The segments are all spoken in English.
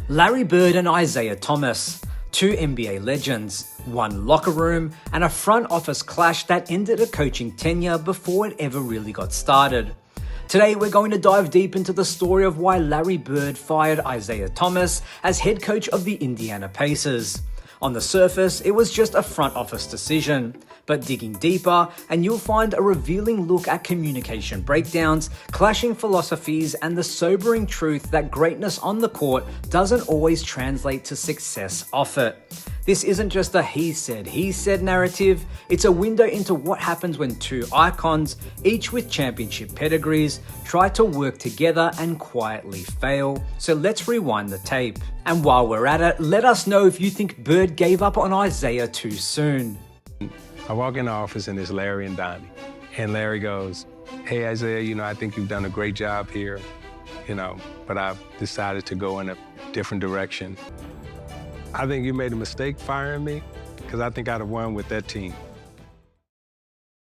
Larry Bird and Isiah Thomas, two NBA legends, one locker room, and a front office clash that ended a coaching tenure before it ever really got started. Today we're going to dive deep into the story of why Larry Bird fired Isiah Thomas as head coach of the Indiana Pacers. On the surface, it was just a front office decision, but digging deeper and you'll find a revealing look at communication breakdowns, clashing philosophies, and the sobering truth that greatness on the court doesn't always translate to success off it. This isn't just a he said narrative, it's a window into what happens when two icons, each with championship pedigrees, try to work together and quietly fail. So let's rewind the tape. And while we're at it, let us know if you think Bird gave up on Isiah too soon. I walk in the office and it's Larry and Donnie. And Larry goes, "Hey Isiah, I think you've done a great job here, but I've decided to go in a different direction. I think you made a mistake firing me because I think I'd have won with that team."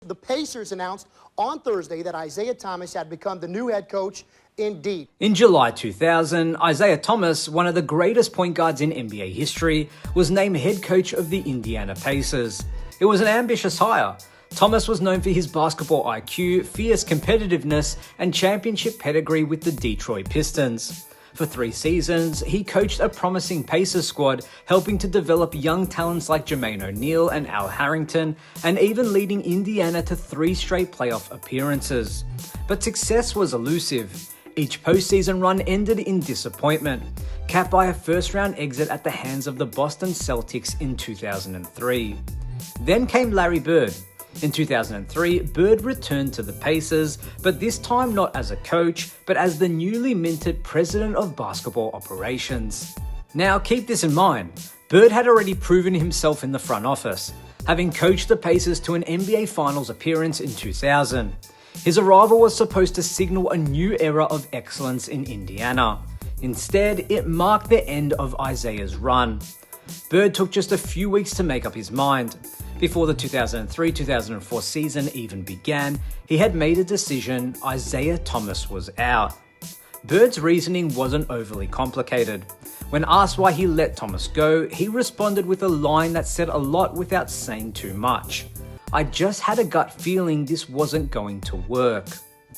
The Pacers announced on Thursday that Isiah Thomas had become the new head coach indeed. In July 2000, Isiah Thomas, one of the greatest point guards in NBA history, was named head coach of the Indiana Pacers. It was an ambitious hire. Thomas was known for his basketball IQ, fierce competitiveness, and championship pedigree with the Detroit Pistons. For 3 seasons, he coached a promising Pacers squad, helping to develop young talents like Jermaine O'Neal and Al Harrington, and even leading Indiana to 3 straight playoff appearances. But success was elusive. Each postseason run ended in disappointment, capped by a first-round exit at the hands of the Boston Celtics in 2003. Then came Larry Bird. In 2003, Bird returned to the Pacers, but this time not as a coach, but as the newly minted president of basketball operations. Now keep this in mind, Bird had already proven himself in the front office, having coached the Pacers to an NBA Finals appearance in 2000. His arrival was supposed to signal a new era of excellence in Indiana. Instead, it marked the end of Isiah's run. Bird took just a few weeks to make up his mind. Before the 2003-2004 season even began, he had made a decision: Isiah Thomas was out. Bird's reasoning wasn't overly complicated. When asked why he let Thomas go, he responded with a line that said a lot without saying too much. "I just had a gut feeling this wasn't going to work."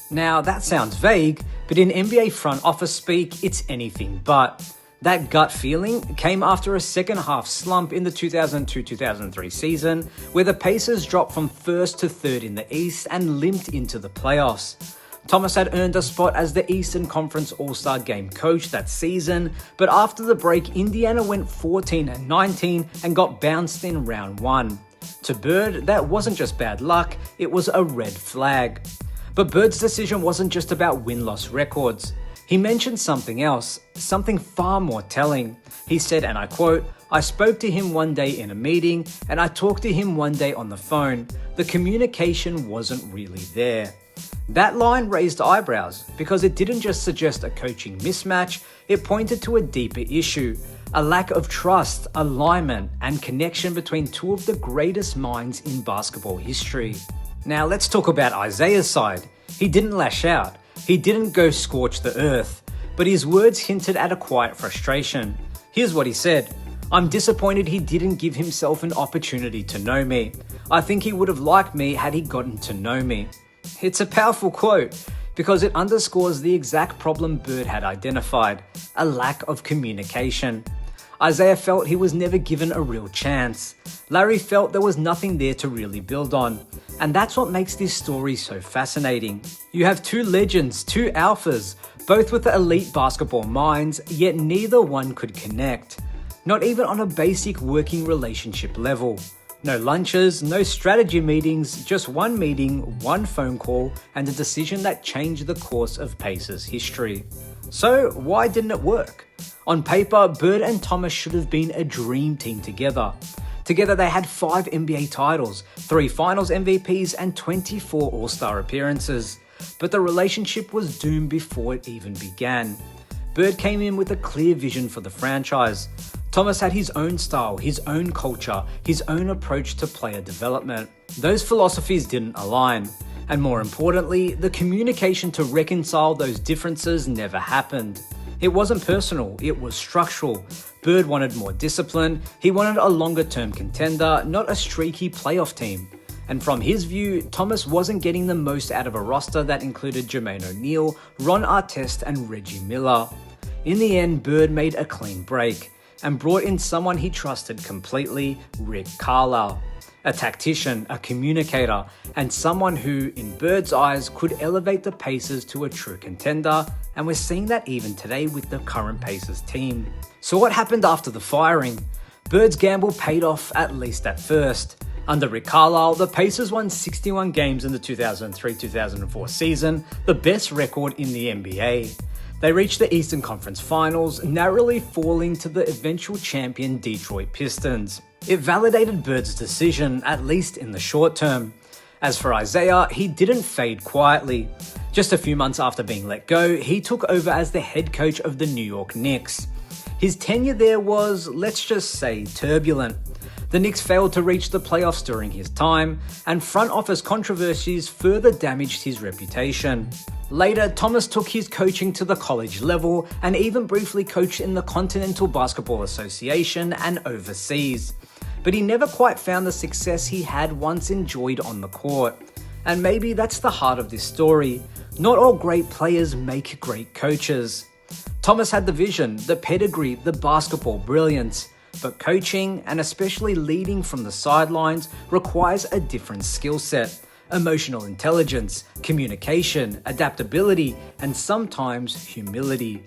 Now that sounds vague, but in NBA front office speak, it's anything but. That gut feeling came after a second half slump in the 2002-2003 season, where the Pacers dropped from 1st to 3rd in the East and limped into the playoffs. Thomas had earned a spot as the Eastern Conference All-Star Game coach that season, but after the break, Indiana went 14-19 and got bounced in round 1. To Bird, that wasn't just bad luck, it was a red flag. But Bird's decision wasn't just about win-loss records. He mentioned something else, something far more telling. He said, and I quote, "I spoke to him one day in a meeting, and I talked to him one day on the phone. The communication wasn't really there." That line raised eyebrows because it didn't just suggest a coaching mismatch, it pointed to a deeper issue, a lack of trust, alignment, and connection between two of the greatest minds in basketball history. Now let's talk about Isiah's side. He didn't lash out. He didn't go scorch the earth, but his words hinted at a quiet frustration. Here's what he said: "I'm disappointed he didn't give himself an opportunity to know me. I think he would have liked me had he gotten to know me." It's a powerful quote because it underscores the exact problem Bird had identified: a lack of communication. Isiah felt he was never given a real chance. Larry felt there was nothing there to really build on. And that's what makes this story so fascinating. You have two legends, two alphas, both with elite basketball minds, yet neither one could connect. Not even on a basic working relationship level. No lunches, no strategy meetings, just one meeting, one phone call, and a decision that changed the course of Pacers history. So why didn't it work? On paper, Bird and Thomas should have been a dream team together. Together they had 5 NBA titles, 3 Finals MVPs, and 24 All-Star appearances. But the relationship was doomed before it even began. Bird came in with a clear vision for the franchise. Thomas had his own style, his own culture, his own approach to player development. Those philosophies didn't align. And more importantly, the communication to reconcile those differences never happened. It wasn't personal, it was structural. Bird wanted more discipline, he wanted a longer-term contender, not a streaky playoff team. And from his view, Thomas wasn't getting the most out of a roster that included Jermaine O'Neal, Ron Artest, and Reggie Miller. In the end, Bird made a clean break and brought in someone he trusted completely, Rick Carlisle. A tactician, a communicator, and someone who, in Bird's eyes, could elevate the Pacers to a true contender, and we're seeing that even today with the current Pacers team. So what happened after the firing? Bird's gamble paid off, at least at first. Under Rick Carlisle, the Pacers won 61 games in the 2003-2004 season, the best record in the NBA. They reached the Eastern Conference Finals, narrowly falling to the eventual champion Detroit Pistons. It validated Bird's decision, at least in the short term. As for Isiah, he didn't fade quietly. Just a few months after being let go, he took over as the head coach of the New York Knicks. His tenure there was, let's just say, turbulent. The Knicks failed to reach the playoffs during his time, and front office controversies further damaged his reputation. Later, Thomas took his coaching to the college level and even briefly coached in the Continental Basketball Association and overseas. But he never quite found the success he had once enjoyed on the court. And maybe that's the heart of this story. Not all great players make great coaches. Thomas had the vision, the pedigree, the basketball brilliance. But coaching, and especially leading from the sidelines, requires a different skill set. Emotional intelligence, communication, adaptability, and sometimes humility.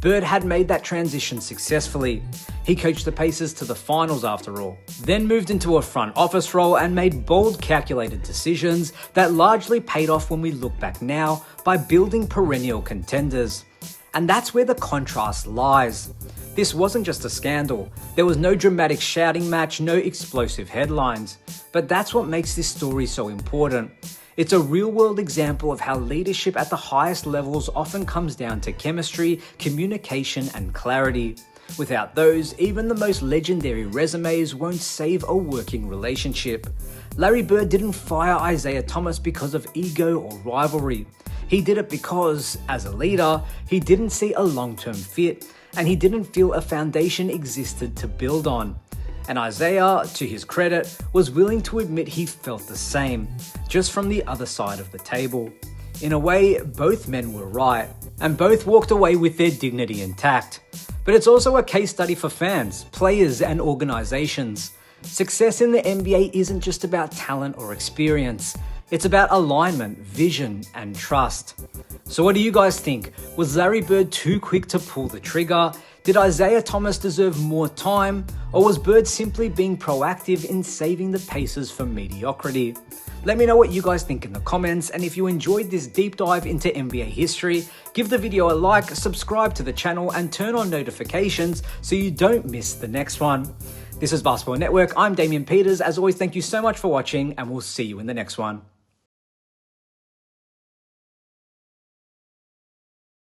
Bird had made that transition successfully. He coached the Pacers to the finals after all, then moved into a front office role and made bold, calculated decisions that largely paid off when we look back now by building perennial contenders. And that's where the contrast lies. This wasn't just a scandal. There was no dramatic shouting match, no explosive headlines. But that's what makes this story so important. It's a real-world example of how leadership at the highest levels often comes down to chemistry, communication, and clarity. Without those, even the most legendary resumes won't save a working relationship. Larry Bird didn't fire Isiah Thomas because of ego or rivalry. He did it because, as a leader, he didn't see a long-term fit, and he didn't feel a foundation existed to build on. And Isiah, to his credit, was willing to admit he felt the same, just from the other side of the table. In a way, both men were right, and both walked away with their dignity intact. But it's also a case study for fans, players, and organizations. Success in the NBA isn't just about talent or experience. It's about alignment, vision, and trust. So what do you guys think? Was Larry Bird too quick to pull the trigger? Did Isiah Thomas deserve more time? Or was Bird simply being proactive in saving the Pacers from mediocrity? Let me know what you guys think in the comments, and if you enjoyed this deep dive into NBA history, give the video a like, subscribe to the channel, and turn on notifications so you don't miss the next one. This is Basketball Network, I'm Damian Peters. As always, thank you so much for watching, and we'll see you in the next one.